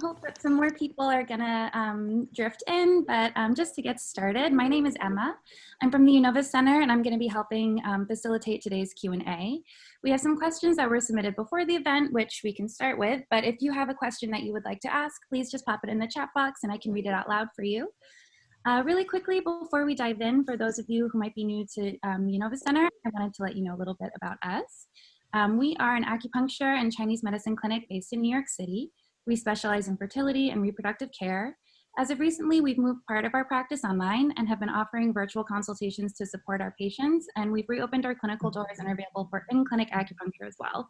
hope that some more people are gonna drift in, but just to get started, my name is Emma. I'm from the Yinova Center, and I'm gonna be helping facilitate today's Q&A. We have some questions that were submitted before the event, which we can start with, but if you have a question that you would like to ask, please just pop it in the chat box and I can read it out loud for you. Really quickly, before we dive in, for those of you who might be new to Yinova Center, I wanted to let you know a little bit about us. We are an acupuncture and Chinese medicine clinic based in New York City. We specialize in fertility and reproductive care. As of recently, we've moved part of our practice online and have been offering virtual consultations to support our patients, and we've reopened our clinical doors and are available for in-clinic acupuncture as well.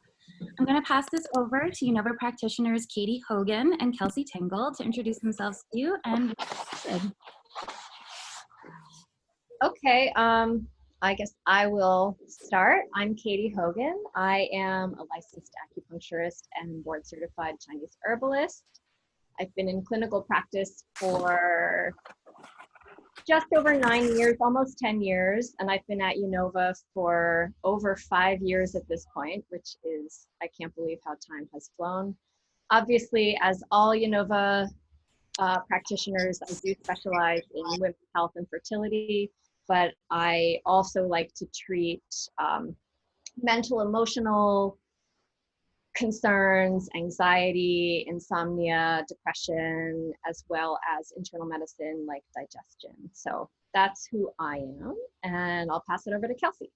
I'm going to pass this over to Yinova practitioners Katy Hogan and Kelsey Tangel to introduce themselves to you and get started. Okay, I guess I will start. I'm Katy Hogan. I am a licensed acupuncturist and board certified Chinese herbalist. I've been in clinical practice for just over 9 years, almost 10 years, and I've been at Yinova for over 5 years at this point, which is, I can't believe how time has flown. Obviously, as all Yinova practitioners, I do specialize in women's health and fertility, but I also like to treat mental, emotional concerns, anxiety, insomnia, depression, as well as internal medicine like digestion. So that's who I am, and I'll pass it over to Kelsey.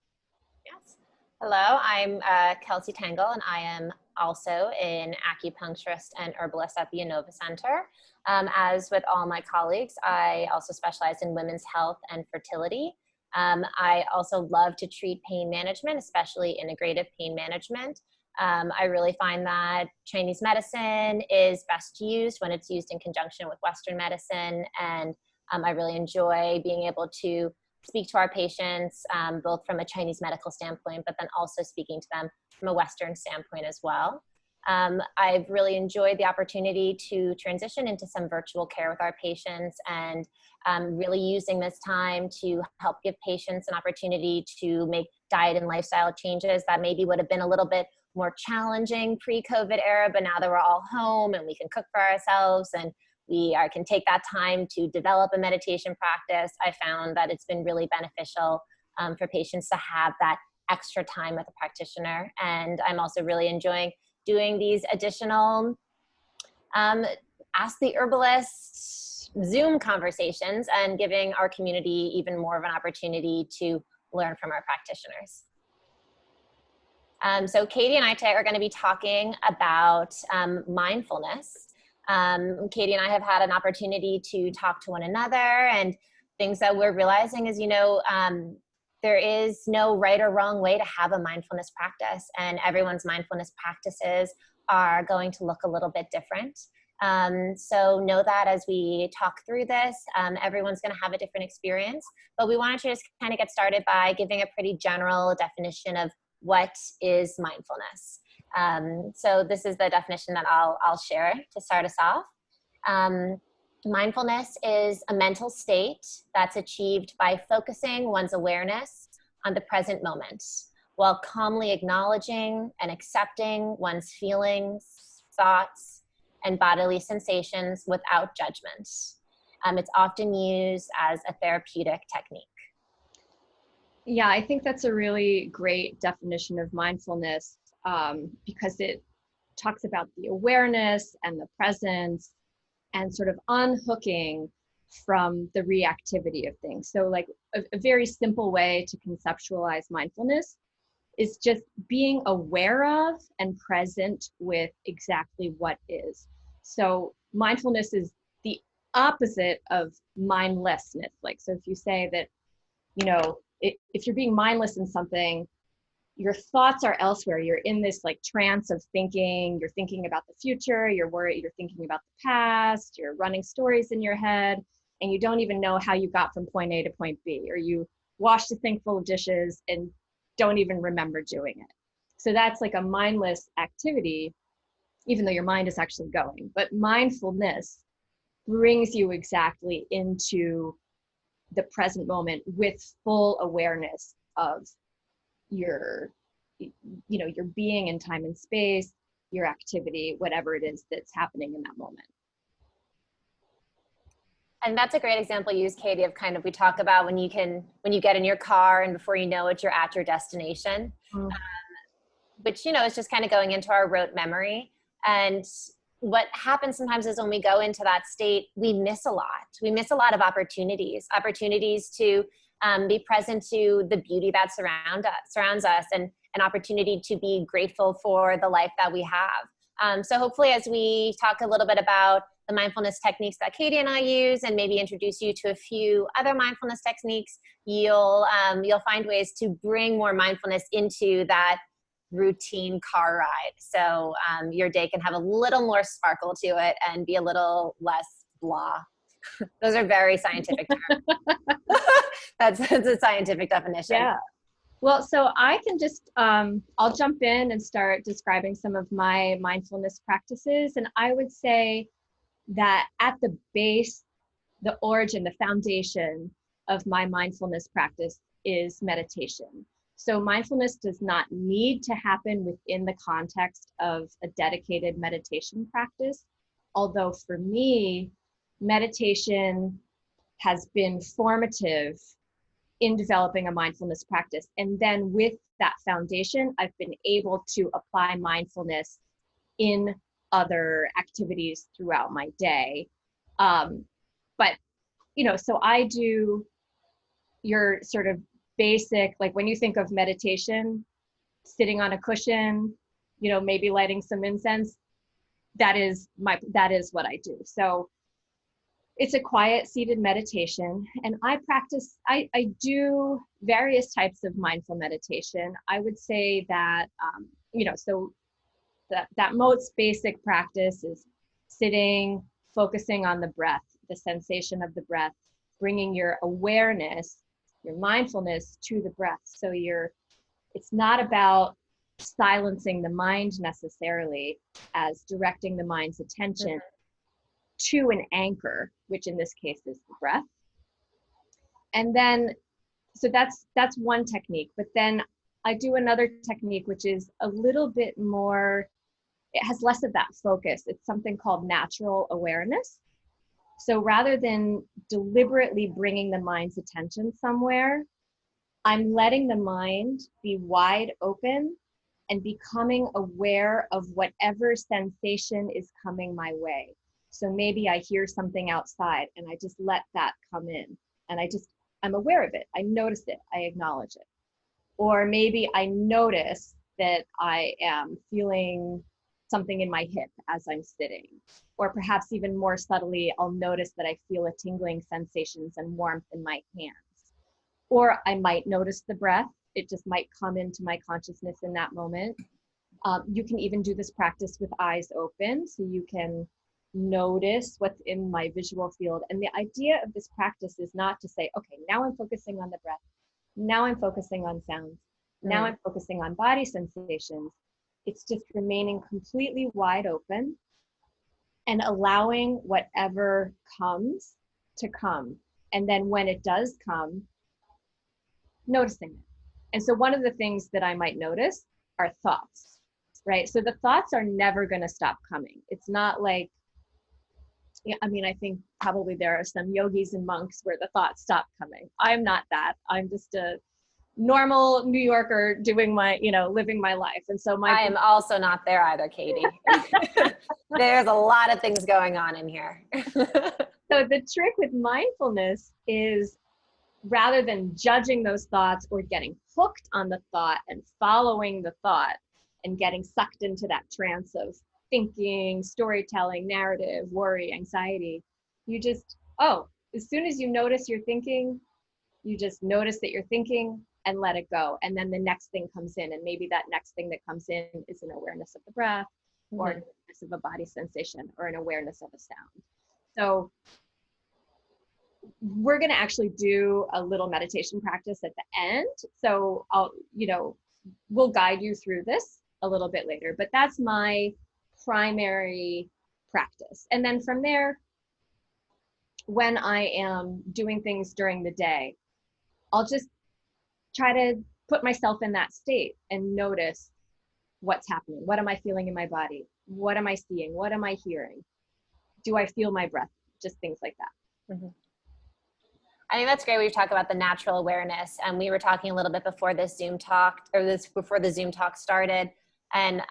Yes. Hello, I'm Kelsey Tangel, and I am also an acupuncturist and herbalist at the Yinova Center. As with all my colleagues, I also specialize in women's health and fertility. I also love to treat pain management, especially integrative pain management. I really find that Chinese medicine is best used when it's used in conjunction with Western medicine, and I really enjoy being able to speak to our patients both from a Chinese medical standpoint, but then also speaking to them from a Western standpoint as well. I've really enjoyed the opportunity to transition into some virtual care with our patients, and really using this time to help give patients an opportunity to make diet and lifestyle changes that maybe would have been a little bit more challenging pre-COVID era, but now that we're all home and we can cook for ourselves and we can take that time to develop a meditation practice, I found that it's been really beneficial for patients to have that extra time with a practitioner. And I'm also really enjoying doing these additional Ask the Herbalist Zoom conversations and giving our community even more of an opportunity to learn from our practitioners. So Katy and I today are going to be talking about mindfulness. Katy and I have had an opportunity to talk to one another, and things that we're realizing is, there is no right or wrong way to have a mindfulness practice, and everyone's mindfulness practices are going to look a little bit different. So know that as we talk through this, everyone's going to have a different experience, but we wanted to just kind of get started by giving a pretty general definition of what is mindfulness. So this is the definition that I'll share to start us off. Mindfulness is a mental state that's achieved by focusing one's awareness on the present moment while calmly acknowledging and accepting one's feelings, thoughts, and bodily sensations without judgment. It's often used as a therapeutic technique. Yeah, I think that's a really great definition of mindfulness because it talks about the awareness and the presence and sort of unhooking from the reactivity of things. So like a very simple way to conceptualize mindfulness is just being aware of and present with exactly what is. So mindfulness is the opposite of mindlessness. Like, so if you say that, if you're being mindless in something, your thoughts are elsewhere. You're in this like trance of thinking, you're thinking about the future, you're worried, you're thinking about the past, you're running stories in your head, and you don't even know how you got from point A to point B, or you washed a sink full of dishes and don't even remember doing it. So that's like a mindless activity, even though your mind is actually going. But mindfulness brings you exactly into the present moment with full awareness of your being in time and space, your activity, whatever it is that's happening in that moment. And that's a great example you use, Katie, of kind of, we talk about when you get in your car and before you know it, you're at your destination. Mm. Which, it's just kind of going into our rote memory. And what happens sometimes is when we go into that state, we miss a lot. We miss a lot of opportunities to be present to the beauty that surrounds us, and an opportunity to be grateful for the life that we have. So hopefully, as we talk a little bit about the mindfulness techniques that Katie and I use, and maybe introduce you to a few other mindfulness techniques, you'll find ways to bring more mindfulness into that routine car ride. So your day can have a little more sparkle to it and be a little less blah. Those are very scientific terms. That's a scientific definition. Yeah. Well, so I can just, I'll jump in and start describing some of my mindfulness practices. And I would say that at the base, the origin, the foundation of my mindfulness practice is meditation. So mindfulness does not need to happen within the context of a dedicated meditation practice. Although for me, meditation has been formative in developing a mindfulness practice. And then with that foundation, I've been able to apply mindfulness in other activities throughout my day. But, so I do your sort of basic, like when you think of meditation, sitting on a cushion, maybe lighting some incense, that is what I do. So it's a quiet seated meditation, and I do various types of mindful meditation. I would say that, so that most basic practice is sitting, focusing on the breath, the sensation of the breath, bringing your awareness, your mindfulness to the breath. So it's not about silencing the mind necessarily as directing the mind's attention to an anchor, which in this case is the breath. And then, so that's one technique, but then I do another technique, which is a little bit more, it has less of that focus. It's something called natural awareness. So rather than deliberately bringing the mind's attention somewhere, I'm letting the mind be wide open and becoming aware of whatever sensation is coming my way. So maybe I hear something outside and I just let that come in, and I'm aware of it. I notice it, I acknowledge it. Or maybe I notice that I am feeling something in my hip as I'm sitting. Or perhaps even more subtly, I'll notice that I feel a tingling sensations and warmth in my hands. Or I might notice the breath. It just might come into my consciousness in that moment. You can even do this practice with eyes open, so you can notice what's in my visual field. And the idea of this practice is not to say, okay, now I'm focusing on the breath. Now I'm focusing on sounds. Now I'm focusing on body sensations. It's just remaining completely wide open and allowing whatever comes to come. And then when it does come, noticing it. And so one of the things that I might notice are thoughts, right? So the thoughts are never going to stop coming. It's not like, I think probably there are some yogis and monks where the thoughts stop coming. I'm not that. I'm just a normal New Yorker doing my, living my life. And so I am also not there either, Katie. There's a lot of things going on in here. So the trick with mindfulness is, rather than judging those thoughts or getting hooked on the thought and following the thought and getting sucked into that trance of thinking, storytelling, narrative, worry, anxiety, you just, as soon as you notice you're thinking, you just notice that you're thinking and let it go. And then the next thing comes in, and maybe that next thing that comes in is an awareness of the breath, or an awareness of a body sensation, or an awareness of a sound. So we're going to actually do a little meditation practice at the end. So we'll guide you through this a little bit later, but that's my primary practice. And then from there, when I am doing things during the day, I'll just try to put myself in that state and notice what's happening. What am I feeling in my body? What am I seeing? What am I hearing? Do I feel my breath? Just things like that. Mhm. I think that's great. We've talked about the natural awareness, and we were talking a little bit before this Zoom talk, or this before the Zoom talk started. And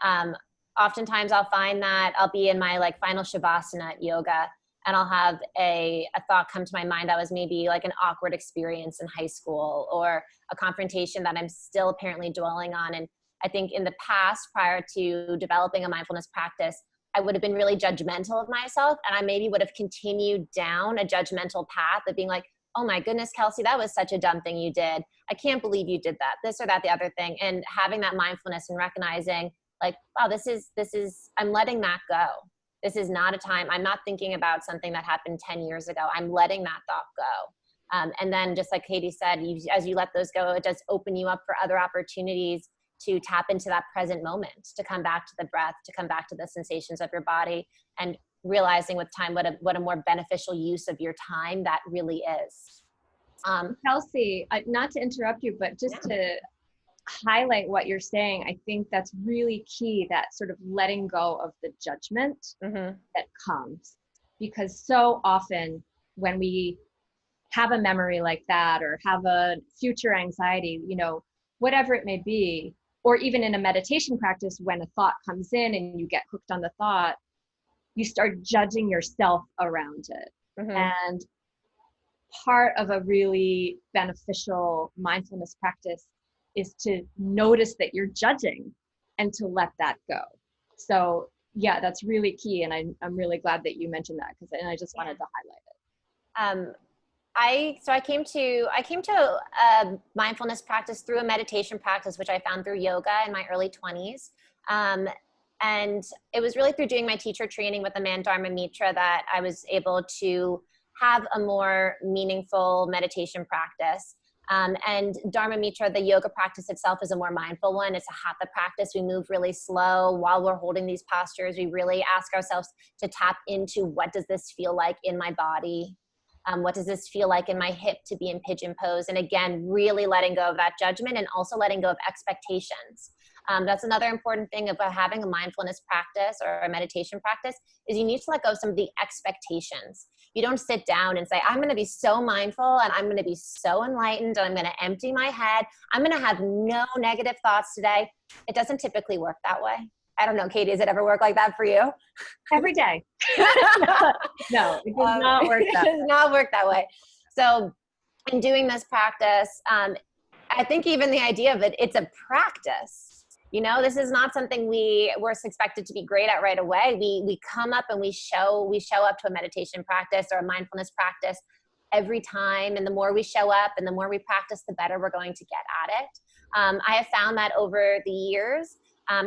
oftentimes I'll find that I'll be in my like final shavasana at yoga, and I'll have a thought come to my mind that was maybe like an awkward experience in high school, or a confrontation that I'm still apparently dwelling on. And I think in the past, prior to developing a mindfulness practice, I would have been really judgmental of myself, and I maybe would have continued down a judgmental path of being like, oh my goodness, Kelsey, that was such a dumb thing you did. I can't believe you did that, this or that, the other thing. And having that mindfulness and recognizing like, wow, this is, I'm letting that go. This is not a time, I'm not thinking about something that happened 10 years ago. I'm letting that thought go. And then just like Katy said, as you let those go, it does open you up for other opportunities to tap into that present moment, to come back to the breath, to come back to the sensations of your body, and realizing with time what a more beneficial use of your time that really is. Kelsey, not to interrupt you, but just to highlight what you're saying, I think that's really key, that sort of letting go of the judgment that comes. Because so often when we have a memory like that, or have a future anxiety, you know, whatever it may be, or even in a meditation practice, when a thought comes in and you get hooked on the thought, you start judging yourself around it. And part of a really beneficial mindfulness practice is to notice that you're judging and to let that go. So yeah, that's really key. And I'm really glad that you mentioned that, because I just wanted to highlight it. I came to a mindfulness practice through a meditation practice, which I found through yoga in my early 20s. And it was really through doing my teacher training with the man Dharma Mitra that I was able to have a more meaningful meditation practice. And Dharma Mitra, the yoga practice itself, is a more mindful one. It's a hatha practice. We move really slow while we're holding these postures. We really ask ourselves to tap into, what does this feel like in my body? What does this feel like in my hip to be in pigeon pose? And again, really letting go of that judgment, and also letting go of expectations. That's another important thing about having a mindfulness practice or a meditation practice, is you need to let go of some of the expectations. You don't sit down and say, I'm going to be so mindful, and I'm going to be so enlightened, and I'm going to empty my head. I'm going to have no negative thoughts today. It doesn't typically work that way. I don't know, Katy, does it ever work like that for you? Every day. No, it does not work that way. It does not work that way. So in doing this practice, I think even the idea of it, it's a practice. You know, this is not something we're expected to be great at right away. We come up and we show up to a meditation practice or a mindfulness practice every time. And the more we show up and the more we practice, the better we're going to get at it. I have found that over the years,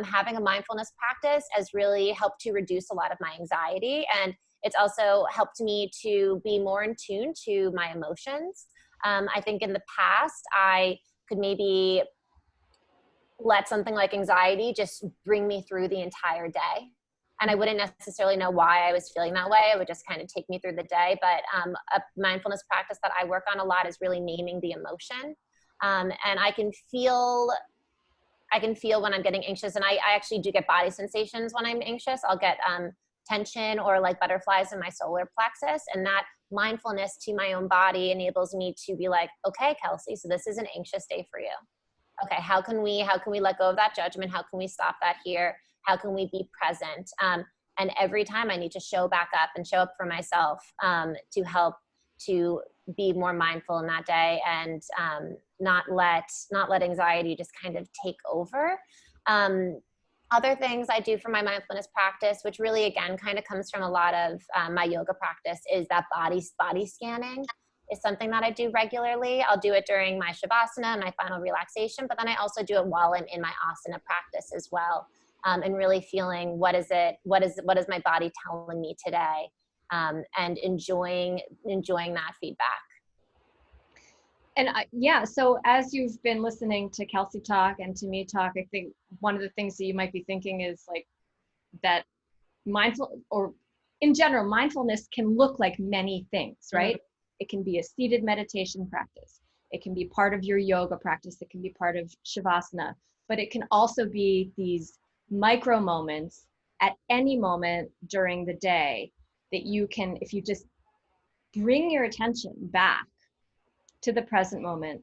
having a mindfulness practice has really helped to reduce a lot of my anxiety. And it's also helped me to be more in tune to my emotions. I think in the past, I could maybe let something like anxiety just bring me through the entire day. And I wouldn't necessarily know why I was feeling that way. It would just kind of take me through the day. But a mindfulness practice that I work on a lot is really naming the emotion. And I can feel when I'm getting anxious, and I actually do get body sensations when I'm anxious. I'll get tension or like butterflies in my solar plexus, and that mindfulness to my own body enables me to be like, okay, Kelsey, so this is an anxious day for you. Okay, how can we let go of that judgment? How can we stop that here? How can we be present? And every time I need to show back up and show up for myself to help to be more mindful in that day, and not let anxiety just kind of take over. Other things I do for my mindfulness practice, which really again kind of comes from a lot of my yoga practice, is that body scanning is something that I do regularly. I'll do it during my shavasana, my final relaxation, but then I also do it while I'm in my asana practice as well, and really feeling what is my body telling me today, and enjoying that feedback. And so as you've been listening to Kelsey talk and to me talk, I think one of the things that you might be thinking is like that in general, mindfulness can look like many things, right? Mm-hmm. It can be a seated meditation practice. It can be part of your yoga practice. It can be part of shavasana, but it can also be these micro moments at any moment during the day that you can, if you just bring your attention back to the present moment,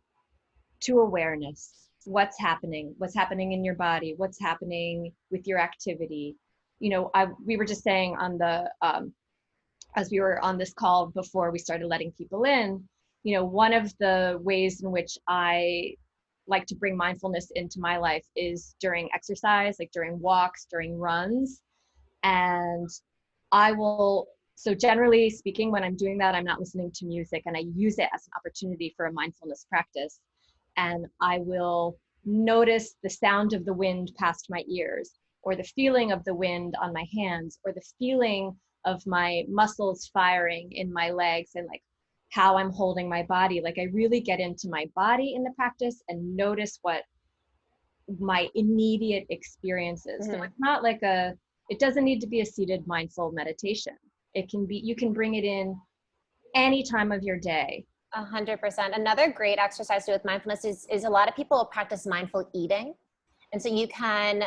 to awareness. What's happening in your body, what's happening with your activity. You know, we were just saying on the, as we were on this call before we started letting people in, you know, one of the ways in which I like to bring mindfulness into my life is during exercise, like during walks, during runs. And so generally speaking, when I'm doing that, I'm not listening to music, and I use it as an opportunity for a mindfulness practice. And I will notice the sound of the wind past my ears, or the feeling of the wind on my hands, or the feeling of my muscles firing in my legs, and like how I'm holding my body. Like I really get into my body in the practice and notice what my immediate experience is. So it's not like it doesn't need to be a seated mindful meditation. It can be, you can bring it in any time of your day. 100%. Another great exercise to do with mindfulness is a lot of people practice mindful eating. And so you can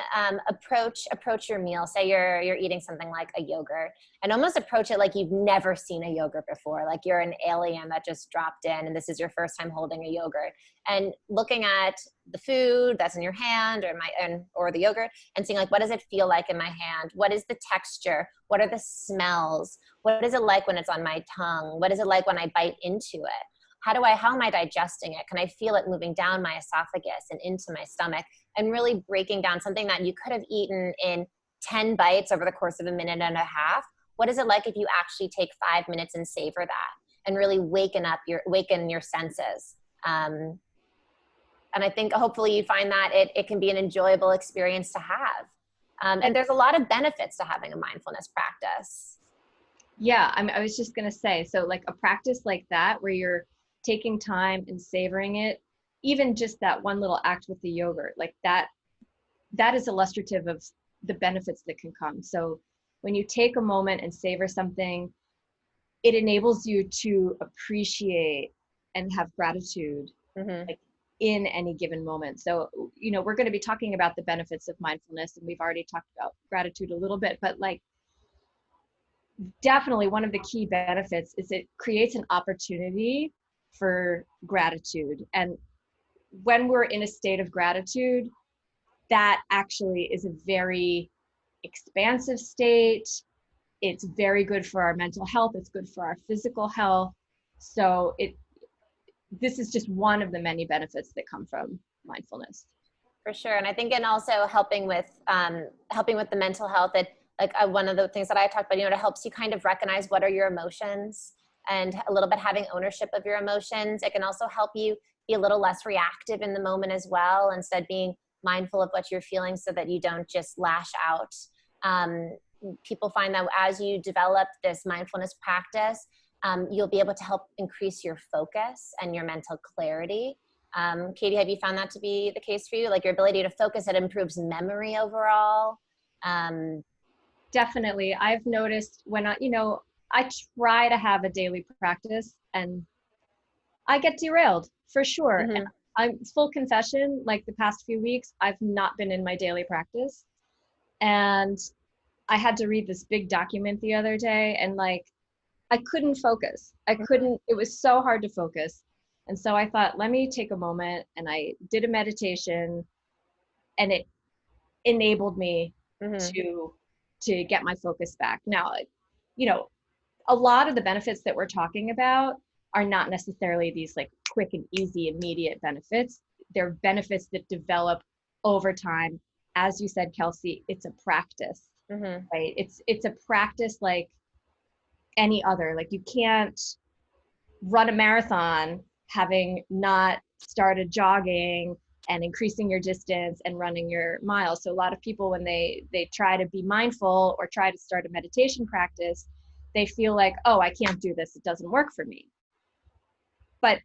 approach your meal. Say you're eating something like a yogurt, and almost approach it like you've never seen a yogurt before, like you're an alien that just dropped in and this is your first time holding a yogurt, and looking at the food that's in your hand or the yogurt, and seeing like, what does it feel like in my hand? What is the texture? What are the smells? What is it like when it's on my tongue? What is it like when I bite into it? How am I digesting it? Can I feel it moving down my esophagus and into my stomach? And really breaking down something that you could have eaten in 10 bites over the course of a minute and a half. What is it like if you actually take 5 minutes and savor that and really waken your senses? And I think hopefully you find that it can be an enjoyable experience to have. And there's a lot of benefits to having a mindfulness practice. Yeah, I was just going to say, so like a practice like that, where you're taking time and savoring it, even just that one little act with the yogurt, like that is illustrative of the benefits that can come. So when you take a moment and savor something, it enables you to appreciate and have gratitude like in any given moment. So, you know, we're going to be talking about the benefits of mindfulness, and we've already talked about gratitude a little bit, but like definitely one of the key benefits is it creates an opportunity for gratitude. And when we're in a state of gratitude, that actually is a very expansive state. It's very good for our mental health. It's good for our physical health. So this is just one of the many benefits that come from mindfulness. For sure. And I think, and also helping with the mental health, one of the things that I talked about, you know, it helps you kind of recognize what are your emotions, and a little bit having ownership of your emotions. It can also help you be a little less reactive in the moment as well, instead being mindful of what you're feeling so that you don't just lash out. People find that as you develop this mindfulness practice, you'll be able to help increase your focus and your mental clarity. Katie, have you found that to be the case for you? Like your ability to focus, it improves memory overall? Definitely. I've noticed when I try to have a daily practice and I get derailed for sure. And I'm full confession, like the past few weeks, I've not been in my daily practice. And I had to read this big document the other day, and like, I couldn't focus. It was so hard to focus. And so I thought, let me take a moment, and I did a meditation, and it enabled me to get my focus back. Now, you know, a lot of the benefits that we're talking about are not necessarily these like quick and easy, immediate benefits. They're benefits that develop over time. As you said, Kelsey, it's a practice, right? It's a practice like any other. Like you can't run a marathon having not started jogging and increasing your distance and running your miles. So a lot of people, when they try to be mindful or try to start a meditation practice, they feel like, oh, I can't do this. It doesn't work for me. But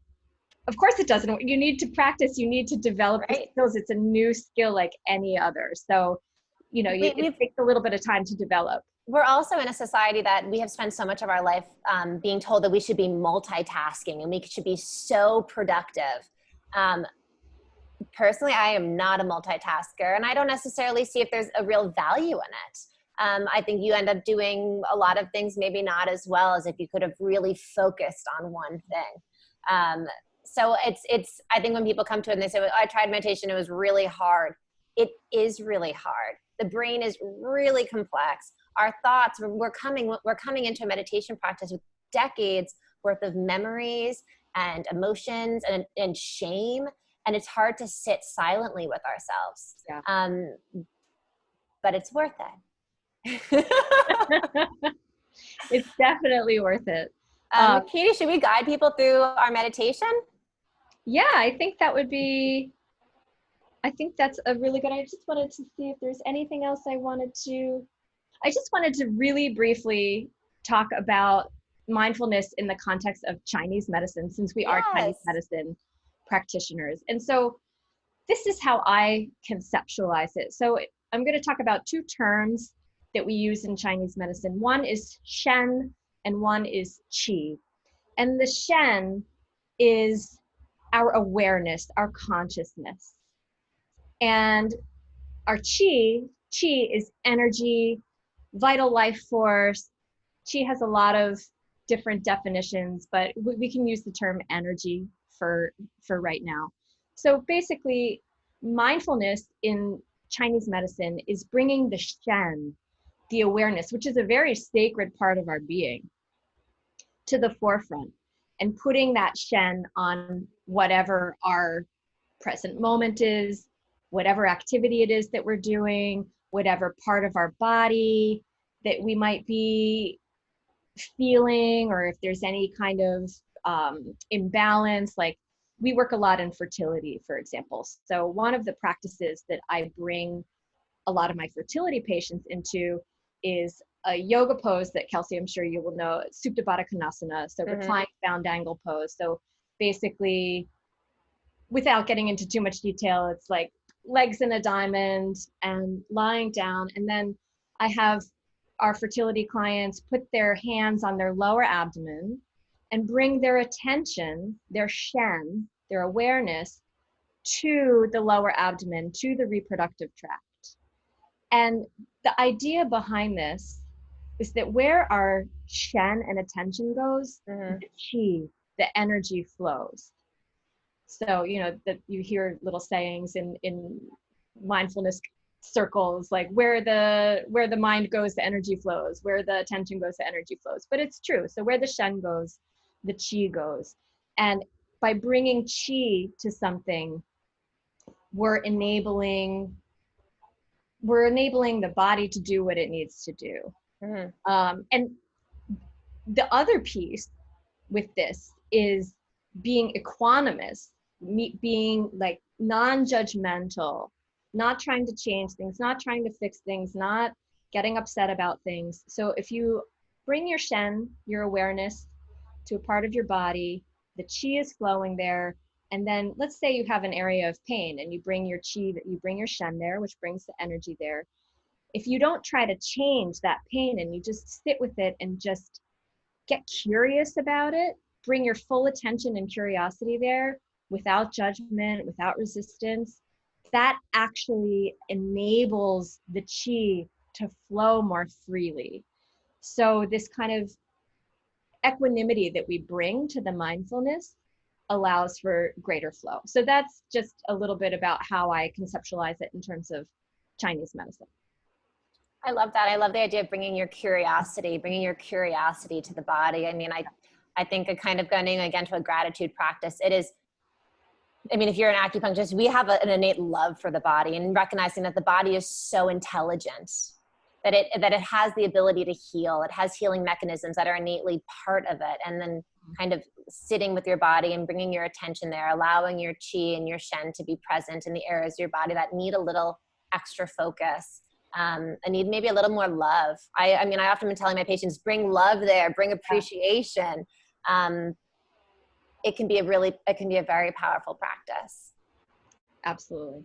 of course it doesn't. You need to practice. You need to develop the skills. It's a new skill like any other. So, you know, it takes a little bit of time to develop. We're also in a society that we have spent so much of our life being told that we should be multitasking and we should be so productive. Personally, I am not a multitasker, and I don't necessarily see if there's a real value in it. I think you end up doing a lot of things maybe not as well as if you could have really focused on one thing. So I think when people come to it and they say, well, I tried meditation, it was really hard. It is really hard. The brain is really complex. Our thoughts, we're coming into a meditation practice with decades worth of memories and emotions and shame. And it's hard to sit silently with ourselves. Yeah. But it's worth it. It's definitely worth it. Katie, should we guide people through our meditation? Yeah, I think that's a really good idea. I just wanted to see if there's anything else I just wanted to really briefly talk about mindfulness in the context of Chinese medicine, since we are Chinese medicine practitioners. And so this is how I conceptualize it. So I'm going to talk about two terms that we use in Chinese medicine. One is Shen and one is Qi. And the Shen is our awareness, our consciousness. And our Qi is energy, vital life force. Qi has a lot of different definitions, but we can use the term energy for right now. So basically, mindfulness in Chinese medicine is bringing the Shen, the awareness, which is a very sacred part of our being, to the forefront and putting that Shen on whatever our present moment is, whatever activity it is that we're doing, whatever part of our body that we might be feeling, or if there's any kind of imbalance. Like, we work a lot in fertility, for example. So one of the practices that I bring a lot of my fertility patients into is a yoga pose that, Kelsey, I'm sure you will know, Supta Baddha Konasana, so reclined bound angle pose. So basically, without getting into too much detail, it's like legs in a diamond and lying down. And then I have our fertility clients put their hands on their lower abdomen and bring their attention, their Shen, their awareness, to the lower abdomen, to the reproductive tract. And the idea behind this is that where our Shen and attention goes, the Qi, the energy flows. So, that you hear little sayings in mindfulness circles, like where the mind goes, the energy flows, where the attention goes, the energy flows. But it's true. So where the Shen goes, the Qi goes. And by bringing Qi to something, we're enabling the body to do what it needs to do. And the other piece with this is being equanimous, being like non-judgmental, not trying to change things, not trying to fix things, not getting upset about things. So if you bring your Shen, your awareness, to a part of your body, the Qi is flowing there. And then let's say you have an area of pain and you bring your Qi, you bring your Shen there, which brings the energy there. If you don't try to change that pain and you just sit with it and just get curious about it, bring your full attention and curiosity there without judgment, without resistance, that actually enables the Qi to flow more freely. So this kind of equanimity that we bring to the mindfulness allows for greater flow. So that's just a little bit about how I conceptualize it in terms of Chinese medicine. I love that. I love the idea of bringing your curiosity to the body. I mean, I think a kind of going again to a gratitude practice. It is, I mean, if you're an acupuncturist, we have an innate love for the body, and recognizing that the body is so intelligent that it has the ability to heal. It has healing mechanisms that are innately part of it. And then kind of sitting with your body and bringing your attention there, allowing your Qi and your Shen to be present in the areas of your body that need a little extra focus. I need maybe a little more love. I mean, I often been telling my patients, bring love there, bring appreciation. It can be a very powerful practice. Absolutely.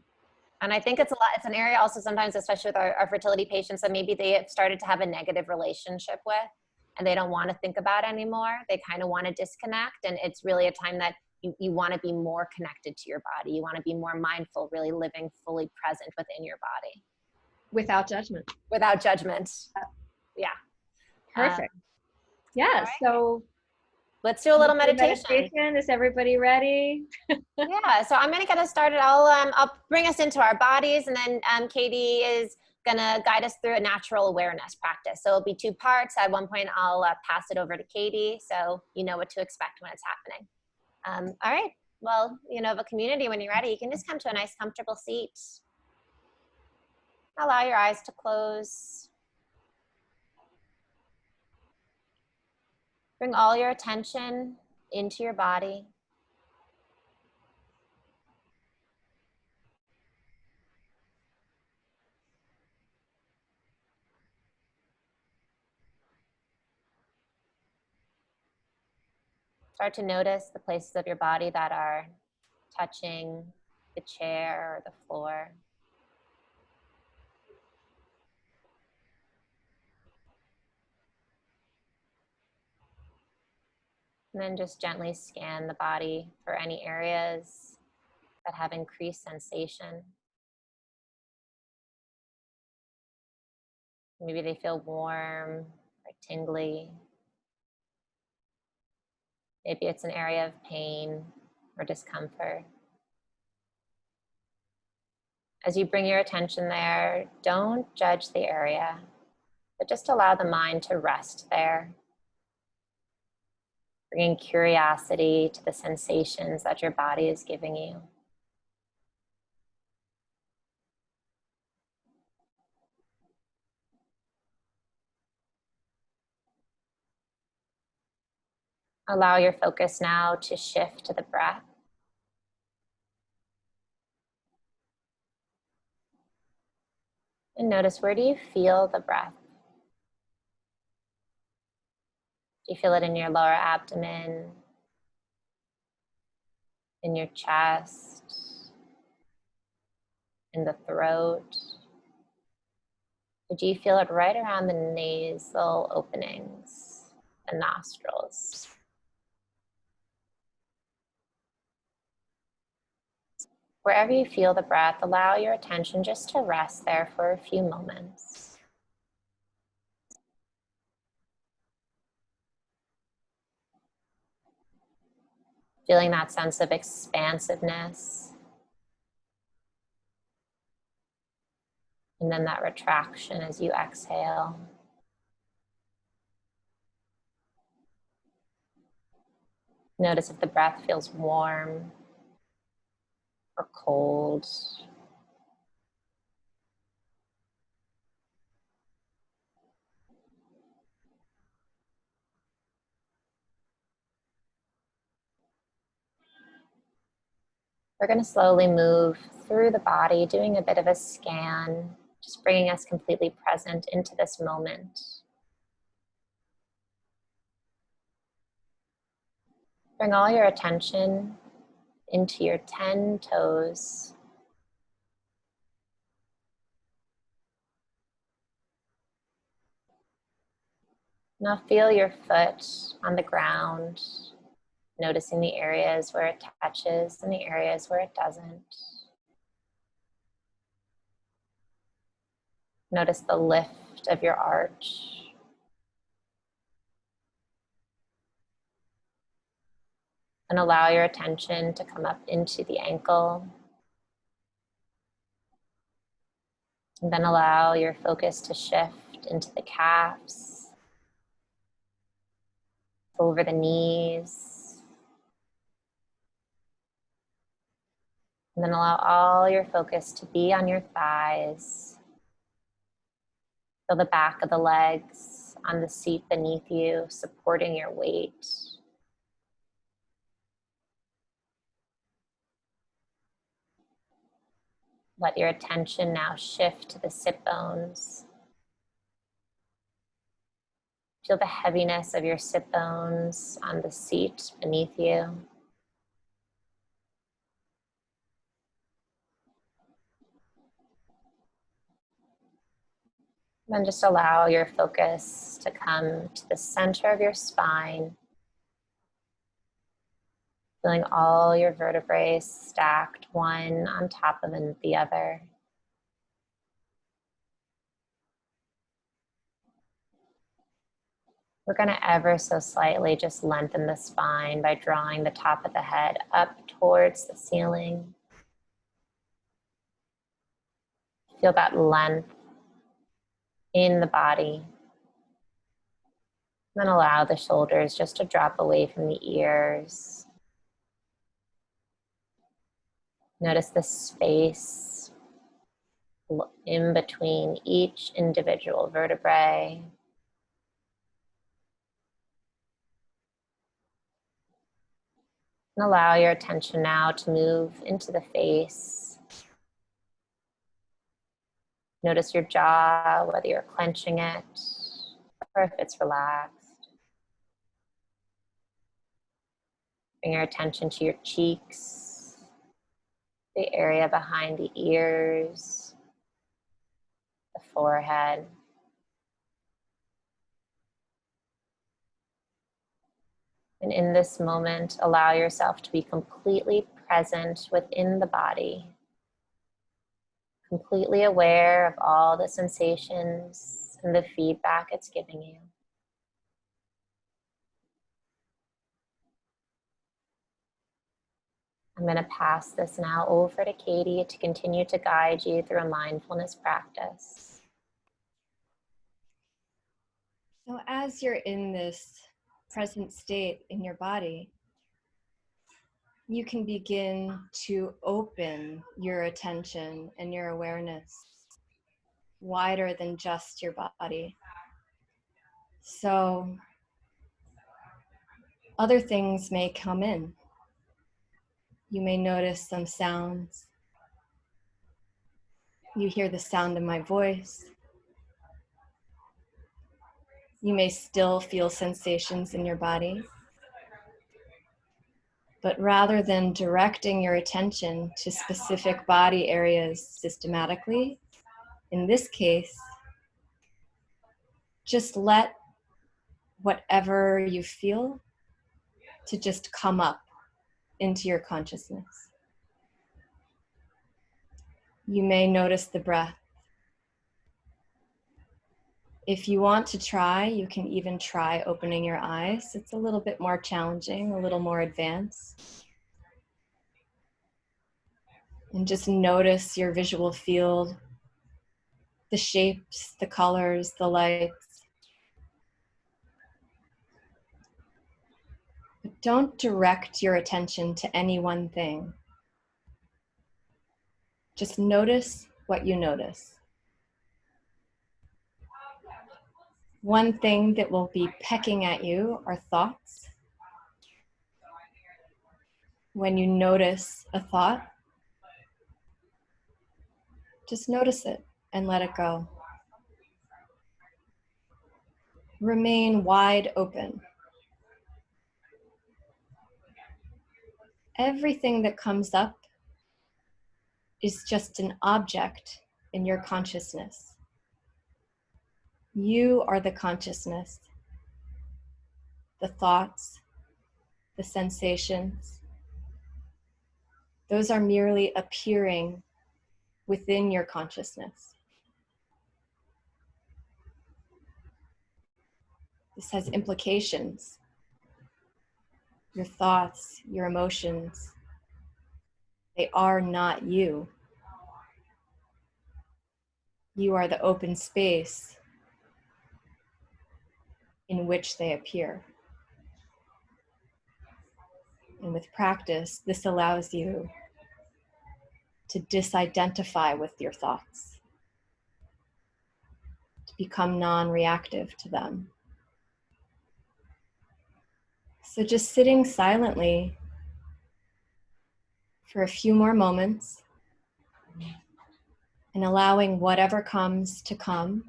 And I think it's an area also sometimes, especially with our fertility patients, that maybe they have started to have a negative relationship with, and they don't want to think about anymore. They kind of want to disconnect. And it's really a time that you want to be more connected to your body. You want to be more mindful, really living fully present within your body. Without judgment. Without judgment. Yeah. Perfect. Yeah, right. so let's do a little meditation. Is everybody ready? Yeah, so I'm gonna get us started. I'll bring us into our bodies, and then Katie is gonna guide us through a natural awareness practice. So it'll be 2 parts. At one point, I'll pass it over to Katie, so you know what to expect when it's happening. All right, well, Yinova community, when you're ready, you can just come to a nice comfortable seat. Allow your eyes to close. Bring all your attention into your body. Start to notice the places of your body that are touching the chair or the floor. And then just gently scan the body for any areas that have increased sensation. Maybe they feel warm or tingly. Maybe it's an area of pain or discomfort. As you bring your attention there, don't judge the area, but just allow the mind to rest there. Bringing curiosity to the sensations that your body is giving you. Allow your focus now to shift to the breath. And notice, where do you feel the breath? Do you feel it in your lower abdomen, in your chest, in the throat? Or do you feel it right around the nasal openings, the nostrils? Wherever you feel the breath, allow your attention just to rest there for a few moments. Feeling that sense of expansiveness. And then that retraction as you exhale. Notice if the breath feels warm or cold. We're going to slowly move through the body, doing a bit of a scan, just bringing us completely present into this moment. Bring all your attention into your 10 toes. Now feel your foot on the ground, noticing the areas where it touches and the areas where it doesn't. Notice the lift of your arch. And allow your attention to come up into the ankle. And then allow your focus to shift into the calves, over the knees. And then allow all your focus to be on your thighs. Feel the back of the legs on the seat beneath you, supporting your weight. Let your attention now shift to the sit bones. Feel the heaviness of your sit bones on the seat beneath you. Then just allow your focus to come to the center of your spine. Feeling all your vertebrae stacked one on top of the other. We're going to ever so slightly just lengthen the spine by drawing the top of the head up towards the ceiling. Feel that length in the body. Then allow the shoulders just to drop away from the ears. Notice the space in between each individual vertebrae. And allow your attention now to move into the face. Notice your jaw, whether you're clenching it or if it's relaxed. Bring your attention to your cheeks, the area behind the ears, the forehead. And in this moment, allow yourself to be completely present within the body, completely aware of all the sensations and the feedback it's giving you. I'm going to pass this now over to Katy to continue to guide you through a mindfulness practice. So as you're in this present state in your body, you can begin to open your attention and your awareness wider than just your body. So other things may come in. You may notice some sounds. You hear the sound of my voice. You may still feel sensations in your body. But rather than directing your attention to specific body areas systematically, in this case, just let whatever you feel to just come up into your consciousness. You may notice the breath. If you want to try, you can even try opening your eyes. It's a little bit more challenging, a little more advanced. And just notice your visual field, the shapes, the colors, the lights. But don't direct your attention to any one thing. Just notice what you notice. One thing that will be pecking at you are thoughts. When you notice a thought, just notice it and let it go. Remain wide open. Everything that comes up is just an object in your consciousness. You are the consciousness, the thoughts, the sensations. Those are merely appearing within your consciousness. This has implications. Your thoughts, your emotions, they are not you. You are the open space in which they appear. And with practice, this allows you to disidentify with your thoughts, to become non-reactive to them. So just sitting silently for a few more moments and allowing whatever comes to come,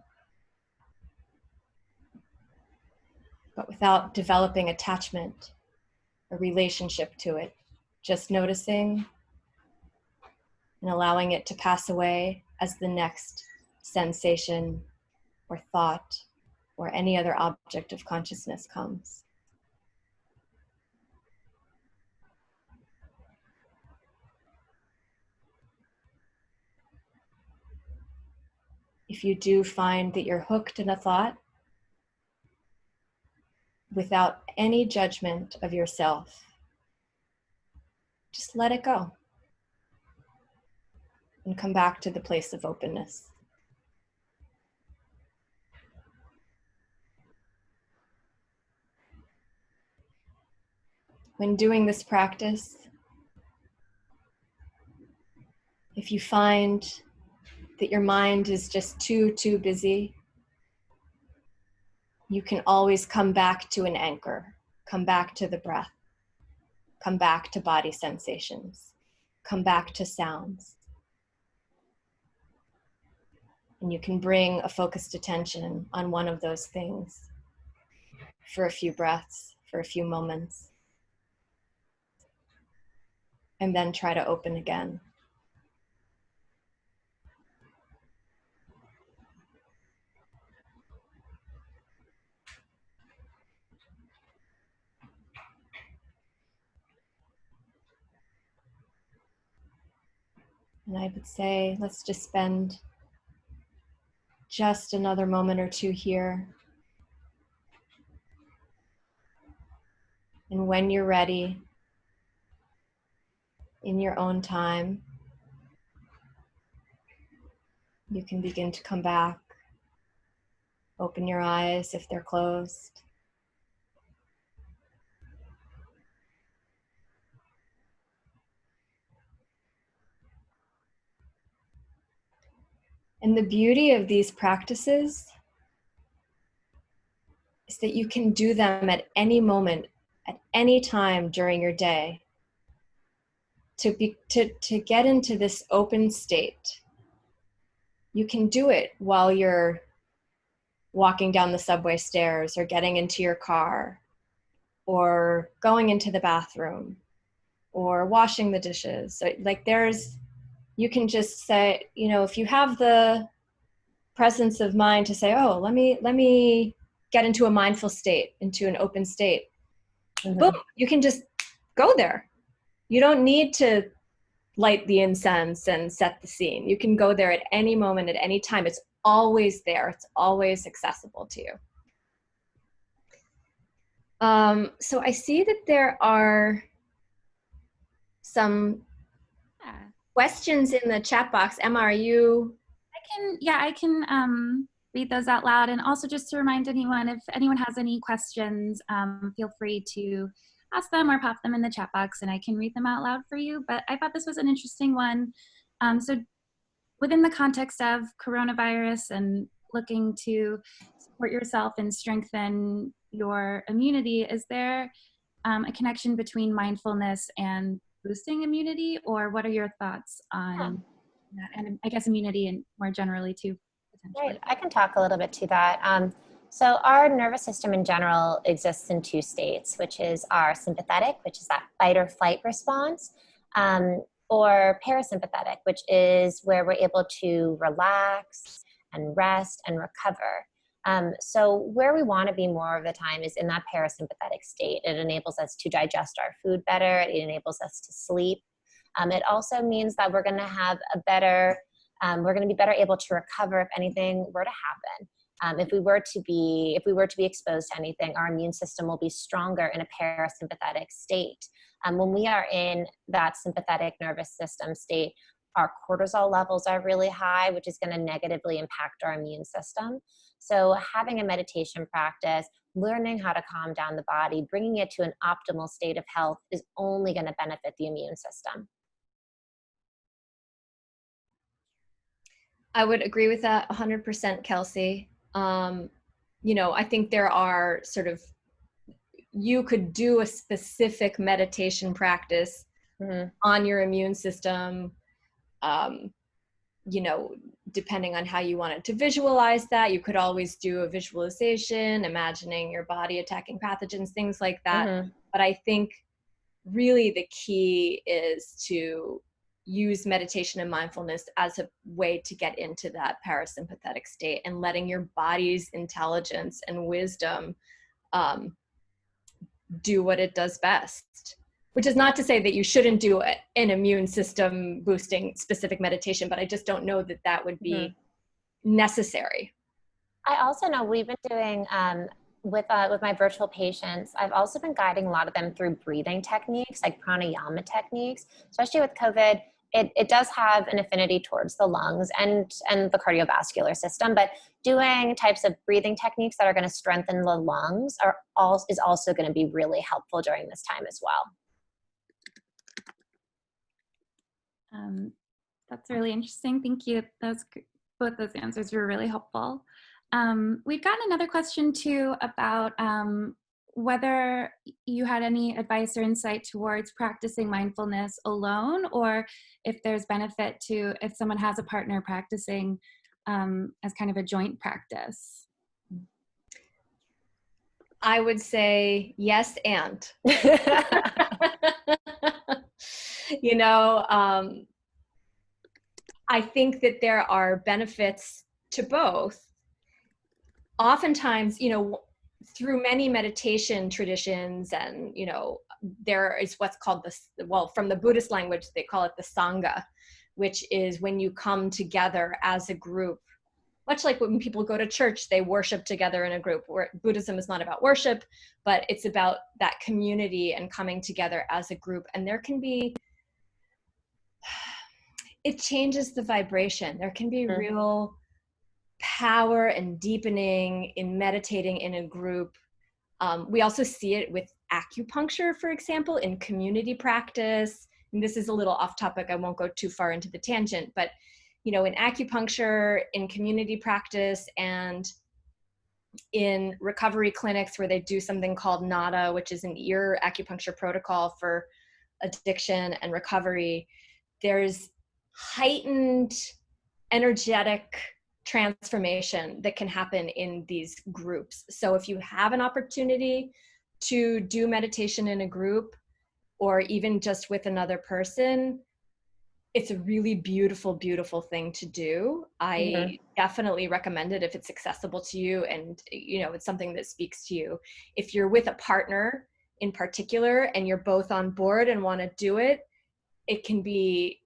but without developing attachment, a relationship to it. Just noticing and allowing it to pass away as the next sensation or thought or any other object of consciousness comes. If you do find that you're hooked in a thought, without any judgment of yourself. Just let it go and come back to the place of openness. When doing this practice, if you find that your mind is just too busy, you can always come back to an anchor, come back to the breath, come back to body sensations, come back to sounds. And you can bring a focused attention on one of those things for a few breaths, for a few moments, and then try to open again. And I would say, let's just spend just another moment or two here. And when you're ready, in your own time, you can begin to come back. Open your eyes if they're closed. And the beauty of these practices is that you can do them at any moment, at any time during your day, to get into this open state. You can do it while you're walking down the subway stairs or getting into your car or going into the bathroom or washing the dishes. So, like, you can just say, you know, if you have the presence of mind to say, oh, let me get into a mindful state, into an open state. Mm-hmm. Boom, you can just go there. You don't need to light the incense and set the scene. You can go there at any moment, at any time. It's always there. It's always accessible to you. So I see that there are some questions in the chat box. Emma, are you? I can read those out loud. And also just to remind anyone, if anyone has any questions, feel free to ask them or pop them in the chat box and I can read them out loud for you. But I thought this was an interesting one. So within the context of coronavirus and looking to support yourself and strengthen your immunity, is there a connection between mindfulness and boosting immunity, or what are your thoughts on that? And I guess immunity and more generally too, potentially. Right, I can talk a little bit to that. So our nervous system in general exists in two states, which is our sympathetic, which is that fight or flight response, or parasympathetic, which is where we're able to relax and rest and recover. So where we want to be more of the time is in that parasympathetic state. It enables us to digest our food better. It enables us to sleep. It also means that we're going to have we're going to be better able to recover if anything were to happen. If we were to be exposed to anything, our immune system will be stronger in a parasympathetic state. When we are in that sympathetic nervous system state, our cortisol levels are really high, which is going to negatively impact our immune system. So having a meditation practice, learning how to calm down the body, bringing it to an optimal state of health is only going to benefit the immune system. I would agree with that 100%, Kelsey. You know, I think there are you could do a specific meditation practice on your immune system, you know, depending on how you wanted to visualize that. You could always do a visualization, imagining your body attacking pathogens, things like that. But I think really the key is to use meditation and mindfulness as a way to get into that parasympathetic state and letting your body's intelligence and wisdom do what it does best. Which is not to say that you shouldn't do an immune system boosting specific meditation, but I just don't know that would be necessary. I also know we've been doing with my virtual patients, I've also been guiding a lot of them through breathing techniques, like pranayama techniques, especially with COVID. It does have an affinity towards the lungs and the cardiovascular system, but doing types of breathing techniques that are going to strengthen the lungs is also going to be really helpful during this time as well. That's really interesting. Thank you. Both those answers were really helpful. We've gotten another question too about whether you had any advice or insight towards practicing mindfulness alone, or if there's benefit to if someone has a partner practicing as kind of a joint practice. I would say yes and. You know, I think that there are benefits to both. Oftentimes, you know, through many meditation traditions, and, you know, there is what's called from the Buddhist language, they call it the Sangha, which is when you come together as a group. Much like when people go to church, they worship together in a group. Where Buddhism is not about worship, but it's about that community and coming together as a group. And there can be, it changes the vibration. There can be real power and deepening in meditating in a group. We also see it with acupuncture, for example, in community practice. And this is a little off topic. I won't go too far into the tangent, but you know, in acupuncture, in community practice, and in recovery clinics where they do something called NADA, which is an ear acupuncture protocol for addiction and recovery, there's heightened energetic transformation that can happen in these groups. So if you have an opportunity to do meditation in a group, or even just with another person, it's a really beautiful, beautiful thing to do. I definitely recommend it if it's accessible to you and, you know, it's something that speaks to you. If you're with a partner in particular and you're both on board and want to do it, it can be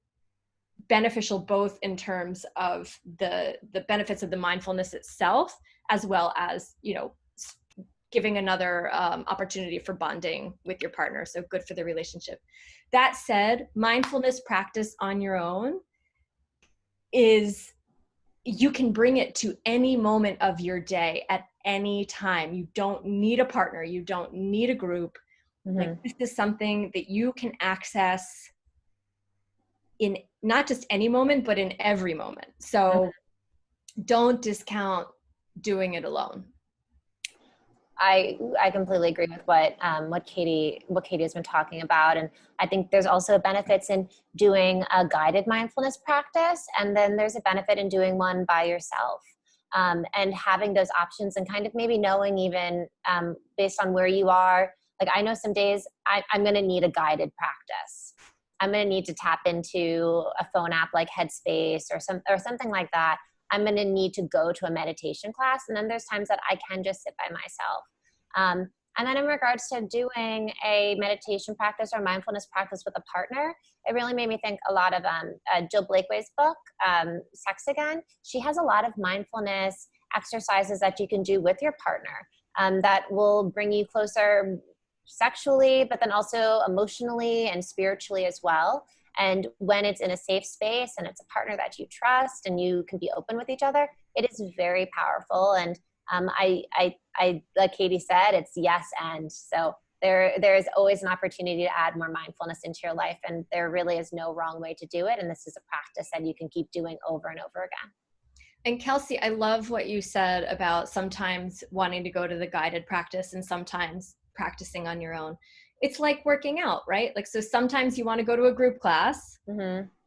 beneficial both in terms of the benefits of the mindfulness itself, as well as, you know, giving another opportunity for bonding with your partner. So good for the relationship. That said, mindfulness practice on your own is, you can bring it to any moment of your day at any time. You don't need a partner. You don't need a group. Like, this is something that you can access in not just any moment, but in every moment. So don't discount doing it alone. I completely agree with what Katy has been talking about, and I think there's also benefits in doing a guided mindfulness practice, and then there's a benefit in doing one by yourself, and having those options, and kind of maybe knowing even based on where you are. Like, I know some days I'm going to need a guided practice. I'm going to need to tap into a phone app like Headspace or something like that. I'm going to need to go to a meditation class. And then there's times that I can just sit by myself. And then in regards to doing a meditation practice or mindfulness practice with a partner, it really made me think a lot of Jill Blakeway's book, Sex Again. She has a lot of mindfulness exercises that you can do with your partner that will bring you closer sexually, but then also emotionally and spiritually as well. And when it's in a safe space and it's a partner that you trust and you can be open with each other, it is very powerful. And I like Katy said, it's yes and. So there is always an opportunity to add more mindfulness into your life, and there really is no wrong way to do it. And this is a practice that you can keep doing over and over again. And Kelsey, I love what you said about sometimes wanting to go to the guided practice and sometimes practicing on your own. It's like working out, right? Like, so sometimes you want to go to a group class.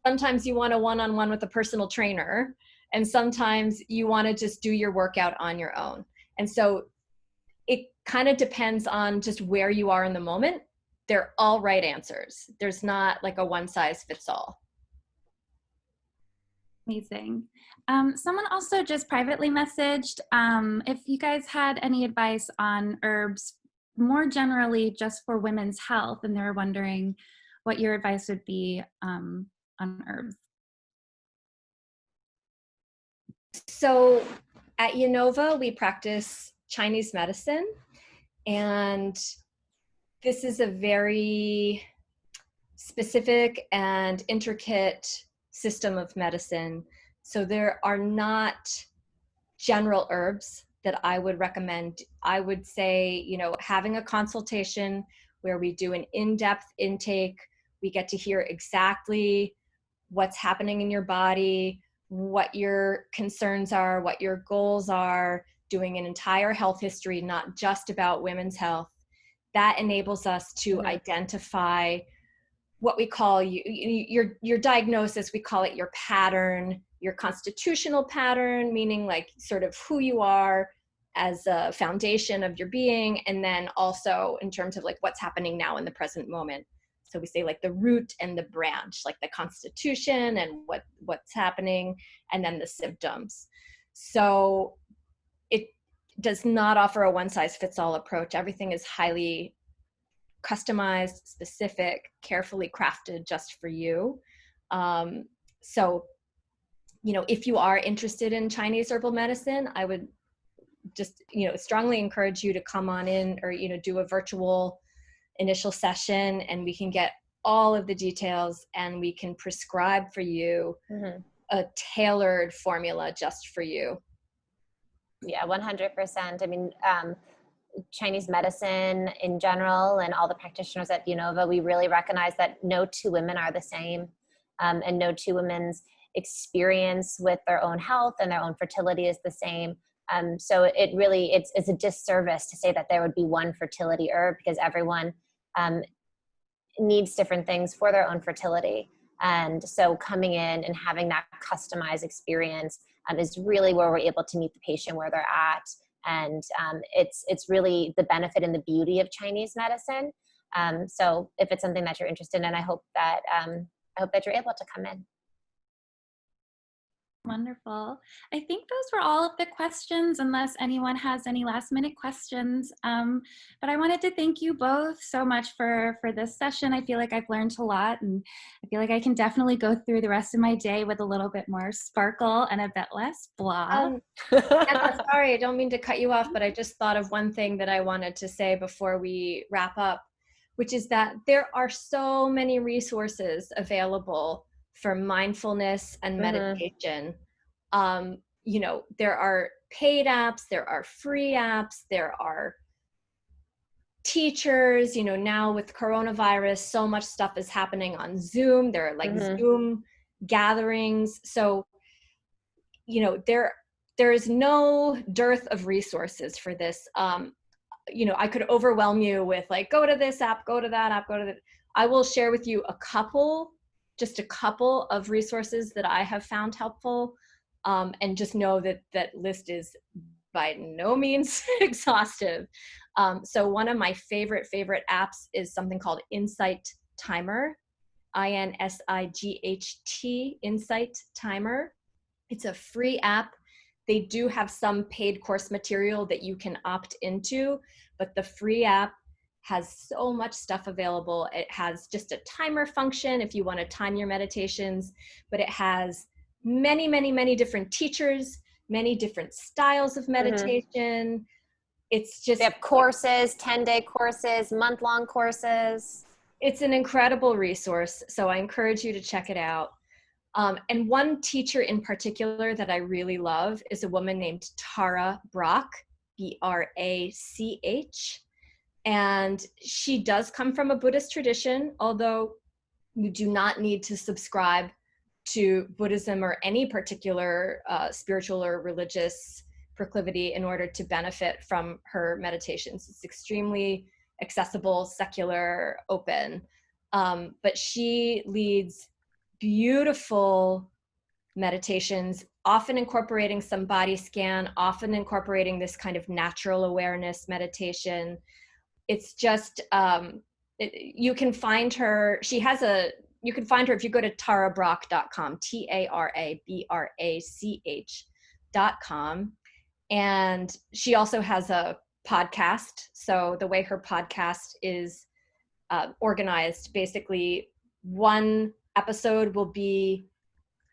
Sometimes you want a one-on-one with a personal trainer. And sometimes you want to just do your workout on your own. And so it kind of depends on just where you are in the moment. They're all right answers. There's not like a one size fits all. Amazing. Someone also just privately messaged if you guys had any advice on herbs more generally just for women's health, and they're wondering what your advice would be on herbs. So at Yinova, we practice Chinese medicine. And this is a very specific and intricate system of medicine. So there are not general herbs that I would recommend. I would say, having a consultation where we do an in-depth intake, we get to hear exactly what's happening in your body, what your concerns are, what your goals are, doing an entire health history, not just about women's health. That enables us to identify what we call your diagnosis. We call it your pattern, your constitutional pattern, meaning like sort of who you are as a foundation of your being, and then also in terms of like what's happening now in the present moment. So we say like the root and the branch, like the constitution and what's happening, and then the symptoms. So it does not offer a one-size-fits-all approach. Everything is highly customized, specific, carefully crafted just for you. So, if you are interested in Chinese herbal medicine, I would just, strongly encourage you to come on in or, do a virtual initial session, and we can get all of the details and we can prescribe for you a tailored formula just for you. Yeah, 100%. I mean, Chinese medicine in general and all the practitioners at Yinova, we really recognize that no two women are the same, and no two women's experience with their own health and their own fertility is the same. So it really, it's a disservice to say that there would be one fertility herb, because everyone needs different things for their own fertility. And so coming in and having that customized experience is really where we're able to meet the patient where they're at. And it's really the benefit and the beauty of Chinese medicine. So if it's something that you're interested in, I hope that you're able to come in. Wonderful. I think those were all of the questions, unless anyone has any last minute questions. But I wanted to thank you both so much for this session. I feel like I've learned a lot, and I feel like I can definitely go through the rest of my day with a little bit more sparkle and a bit less blah. Emma, sorry, I don't mean to cut you off, but I just thought of one thing that I wanted to say before we wrap up, which is that there are so many resources available for mindfulness and meditation. There are paid apps, there are free apps, there are teachers. Now with coronavirus, so much stuff is happening on Zoom. There are like Zoom gatherings. So, there is no dearth of resources for this. I could overwhelm you with like, go to this app, go to that app, go to that. I will share with you just a couple of resources that I have found helpful. And just know that that list is by no means exhaustive. So one of my favorite apps is something called Insight Timer, INSIGHT, Insight Timer. It's a free app. They do have some paid course material that you can opt into, but the free app has so much stuff available. It has just a timer function if you want to time your meditations, but it has many, many, many different teachers, many different styles of meditation. It's just— They have courses, 10-day courses, month-long courses. It's an incredible resource, so I encourage you to check it out. And one teacher in particular that I really love is a woman named Tara Brach, B-R-A-C-H. And she does come from a Buddhist tradition, although you do not need to subscribe to Buddhism or any particular spiritual or religious proclivity in order to benefit from her meditations. It's extremely accessible, secular, open. But she leads beautiful meditations, often incorporating some body scan, often incorporating this kind of natural awareness meditation. It's just, you can find her, you can find her if you go to tarabrach.com, TARABRACH.com. And she also has a podcast. So the way her podcast is organized, basically one episode will be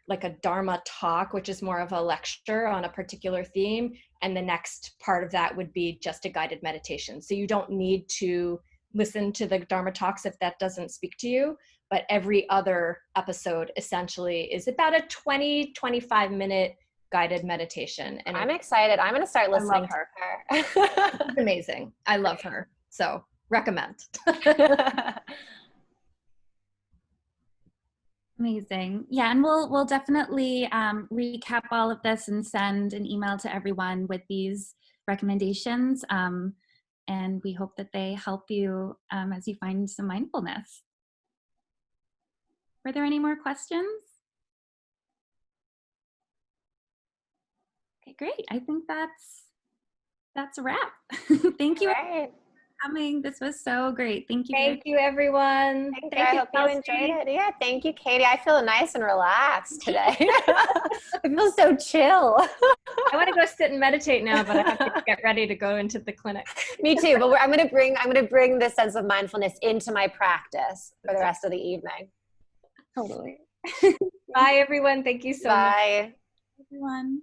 like a Dharma talk, which is more of a lecture on a particular theme. And the next part of that would be just a guided meditation. So you don't need to listen to the Dharma talks if that doesn't speak to you. But every other episode essentially is about a 20-25 minute guided meditation. And I'm excited. I'm going to start listening to her. She's amazing. I love her. So recommend. Amazing. Yeah, and we'll definitely recap all of this and send an email to everyone with these recommendations. And we hope that they help you as you find some mindfulness. Were there any more questions? Okay, great. I think that's a wrap. Thank you for coming. This was so great. Thank you. Thank you, everyone. Thank you. I hope you enjoyed it. Yeah, thank you, Katie. I feel nice and relaxed today. I feel so chill. I want to go sit and meditate now, but I have to get ready to go into the clinic. Me too. But I'm going to bring this sense of mindfulness into my practice for the rest of the evening. Totally. Bye, everyone. Thank you so much. Bye, everyone.